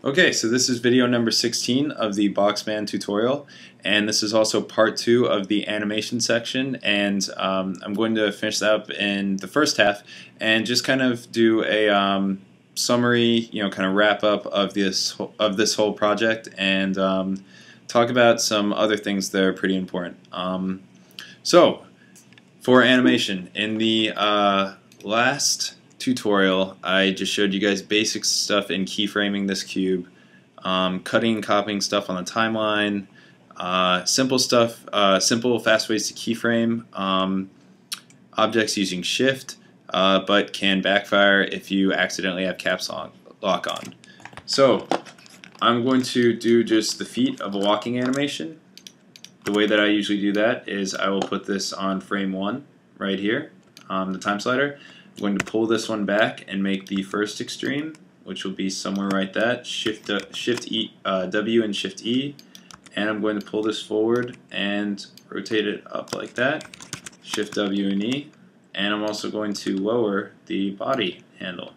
Okay, so this is video number 16 of the boxMan tutorial, and this is also part 2 of the animation section, and I'm going to finish that up in the first half and just kind of do a summary, kind of wrap up of this whole project and talk about some other things that are pretty important. So, for animation, in the last tutorial, I just showed you guys basic stuff in keyframing this cube, cutting and copying stuff on the timeline, simple stuff, simple fast ways to keyframe objects using shift, but can backfire if you accidentally have caps lock on. So I'm going to do just the feet of a walking animation. The way that I usually do that is I will put this on frame 1 right here, the time slider. I'm going to pull this one back and make the first extreme, which will be somewhere right there. Shift E, W and Shift E, and I'm going to pull this forward and rotate it up like that. Shift W and E, and I'm also going to lower the body handle.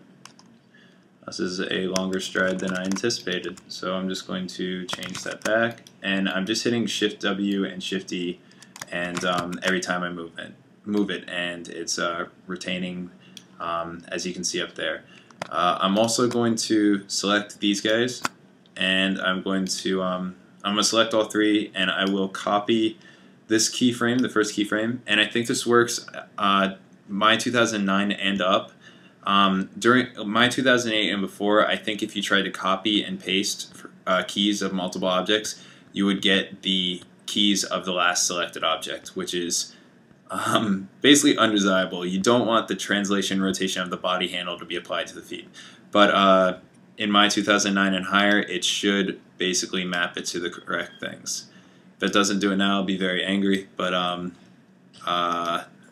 This is a longer stride than I anticipated, so I'm just going to change that back, and I'm just hitting Shift W and Shift E, and every time I move it, and it's retaining. As you can see up there. I'm also going to select these guys, and I'm going to select all three, and I will copy this keyframe, the first keyframe, and I think this works Maya 2009 and up. During Maya 2008 and before, I think if you tried to copy and paste keys of multiple objects, you would get the keys of the last selected object, which is basically undesirable. You don't want the translation rotation of the body handle to be applied to the feet. But in Maya 2009 and higher, it should basically map it to the correct things. If it doesn't do it now, I'll be very angry, but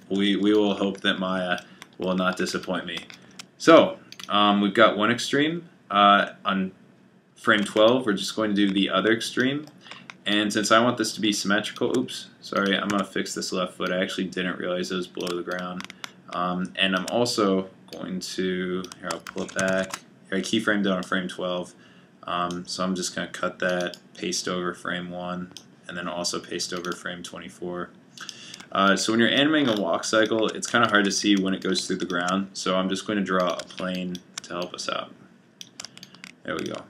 we will hope that Maya will not disappoint me. So we've got one extreme. On frame 12, we're just going to do the other extreme. And since I want this to be symmetrical, oops, sorry, I'm going to fix this left foot. I actually didn't realize it was below the ground. And I'm also going to, here, I'll pull it back. Here, I keyframed it on frame 12. So I'm just going to cut that, paste over frame 1, and then also paste over frame 24. So when you're animating a walk cycle, it's kind of hard to see when it goes through the ground. So I'm just going to draw a plane to help us out. There we go.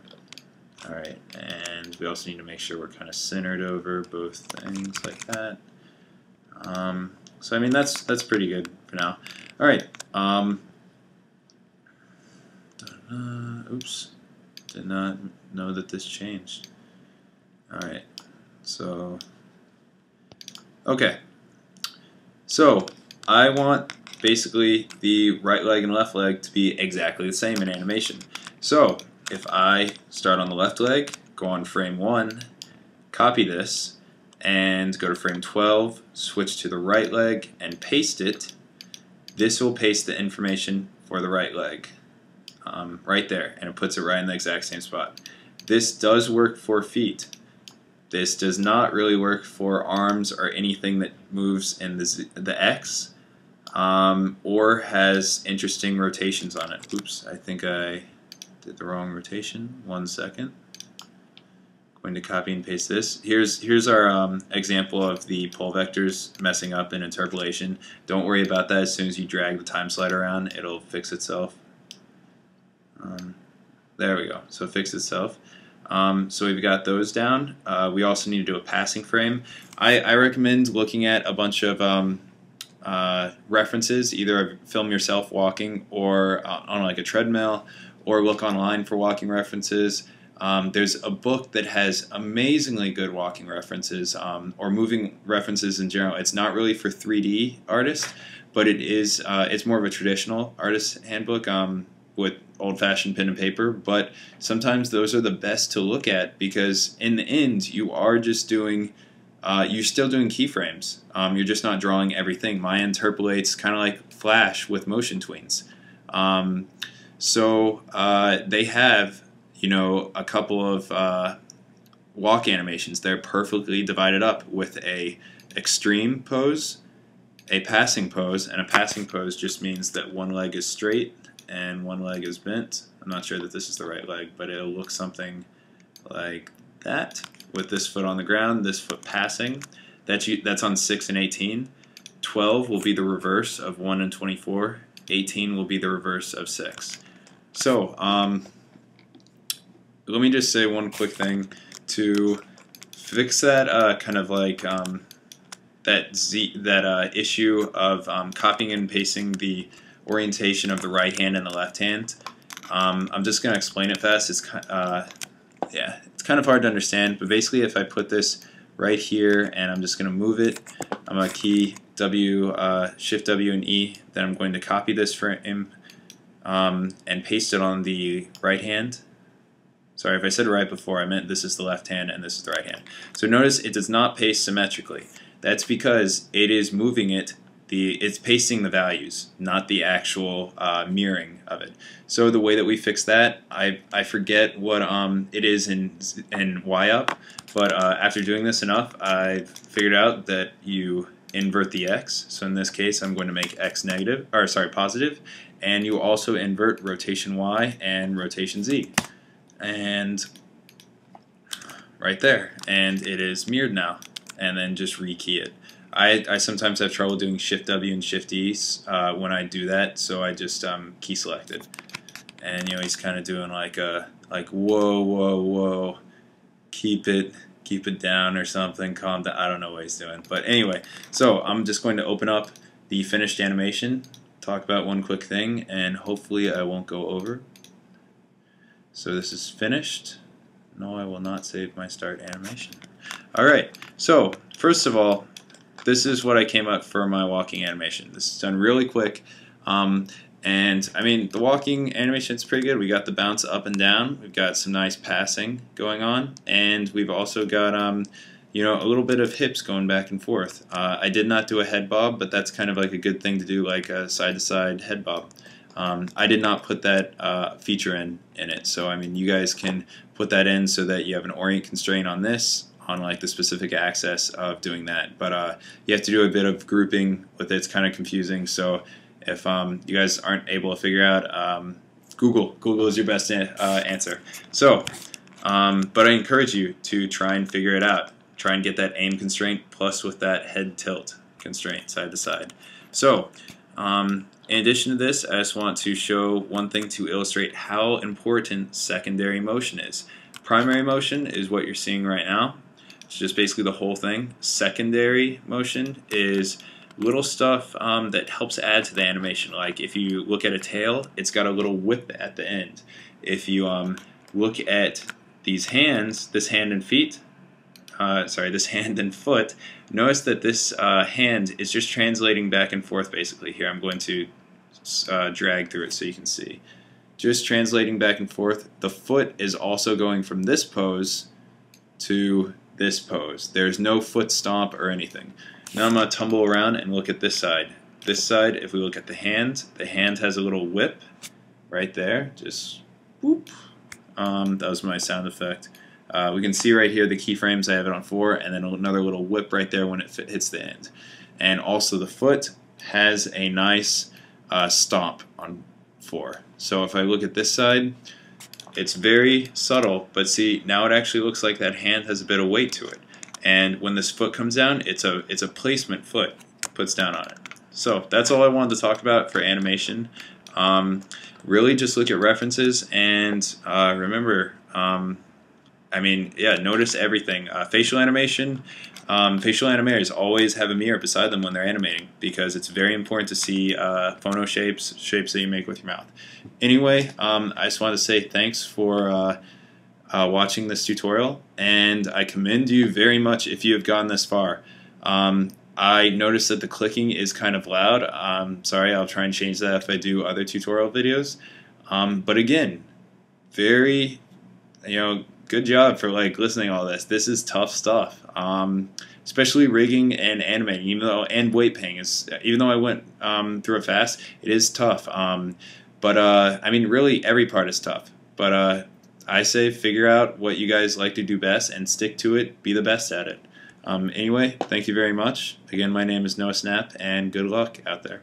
Alright, and we also need to make sure we're kind of centered over both things like that. So I mean that's pretty good for now. Alright, oops, did not know that this changed. Alright, so, okay, so I want basically the right leg and left leg to be exactly the same in animation. So if I start on the left leg, go on frame 1, copy this, and go to frame 12, switch to the right leg, and paste it, this will paste the information for the right leg right there, and it puts it right in the exact same spot. This does work for feet. This does not really work for arms or anything that moves in the X or has interesting rotations on it. Oops, I think I did the wrong rotation. 1 second. Going to copy and paste this. Here's our example of the pole vectors messing up in interpolation. Don't worry about that. As soon as you drag the time slider around, it'll fix itself. There we go. So it fixed itself. So we've got those down. We also need to do a passing frame. I recommend looking at a bunch of references, either film yourself walking or on like a treadmill, or look online for walking references. There's a book that has amazingly good walking references, or moving references in general. It's not really for 3D artists, but it is. It's more of a traditional artist handbook with old-fashioned pen and paper. But sometimes those are the best to look at because in the end, you are just doing. You're still doing keyframes. You're just not drawing everything. Maya interpolates kind of like Flash with motion tweens. So they have, a couple of walk animations. They're perfectly divided up with a extreme pose, a passing pose, and a passing pose just means that one leg is straight and one leg is bent. I'm not sure that this is the right leg, but it'll look something like that, with this foot on the ground, this foot passing. That's on 6 and 18. 12 will be the reverse of 1 and 24. 18 will be the reverse of 6. So let me just say one quick thing to fix that kind of like that issue of copying and pasting the orientation of the right hand and the left hand. I'm just going to explain it fast. It's yeah, it's kind of hard to understand, but basically if I put this right here and I'm just going to move it, I'm going to key Shift W and E, then I'm going to copy this frame and paste it on the right hand. Sorry, if I said right before, I meant this is the left hand and this is the right hand. So notice it does not paste symmetrically. That's because it is moving it, it's pasting the values, not the actual mirroring of it. So the way that we fix that, I forget what it is in Y up, but after doing this enough, I've figured out that you invert the X. So in this case, I'm going to make X negative, or sorry, positive, and you also invert rotation Y and rotation Z. And right there, and it is mirrored now, and then just rekey it. I sometimes have trouble doing Shift W and Shift E when I do that, so I just key selected. And he's kind of doing like whoa, whoa, whoa, keep it down or something, calm down. I don't know what he's doing, but anyway. So I'm just going to open up the finished animation, talk about one quick thing, and hopefully I won't go over. So this is finished. No, I will not save my start animation. Alright, so first of all, this is what I came up for my walking animation. This is done really quick, and I mean the walking animation is pretty good. We got the bounce up and down, we've got some nice passing going on, and we've also got a little bit of hips going back and forth. I did not do a head bob, but that's kind of like a good thing to do, like a side-to-side head bob. I did not put that feature in it, so I mean you guys can put that in so that you have an orient constraint on this, on like the specific access of doing that. But you have to do a bit of grouping with it. It's kind of confusing, so if you guys aren't able to figure out, Google is your best answer. So but I encourage you to try and figure it out. Try and get that aim constraint plus with that head tilt constraint side to side. So in addition to this, I just want to show one thing to illustrate how important secondary motion is. Primary motion is what you're seeing right now. It's just basically the whole thing. Secondary motion is little stuff that helps add to the animation. Like if you look at a tail, it's got a little whip at the end. If you look at these hands, this hand and feet, this hand and foot, notice that this hand is just translating back and forth basically. Here I'm going to drag through it so you can see. Just translating back and forth. The foot is also going from this pose to this pose. There's no foot stomp or anything. Now I'm going to tumble around and look at this side. This side, if we look at the hand has a little whip right there. Just whoop. That was my sound effect. We can see right here the keyframes. I have it on 4, and then another little whip right there when it hits the end. And also the foot has a nice stomp on 4. So if I look at this side, it's very subtle, but see, now it actually looks like that hand has a bit of weight to it. And when this foot comes down, it's a placement foot puts down on it. So that's all I wanted to talk about for animation. Really just look at references and remember, notice everything. Facial animation, facial animators always have a mirror beside them when they're animating because it's very important to see phono shapes that you make with your mouth. Anyway, I just wanted to say thanks for watching this tutorial, and I commend you very much if you have gone this far. I noticed that the clicking is kind of loud. Sorry, I'll try and change that if I do other tutorial videos. But again, very, good job for listening to all this. This is tough stuff, especially rigging and animating. And weight paying is, even though I went through it fast, it is tough. But really every part is tough. But I say figure out what you guys like to do best and stick to it. Be the best at it. Anyway, thank you very much. Again, my name is Noah Schnapp, and good luck out there.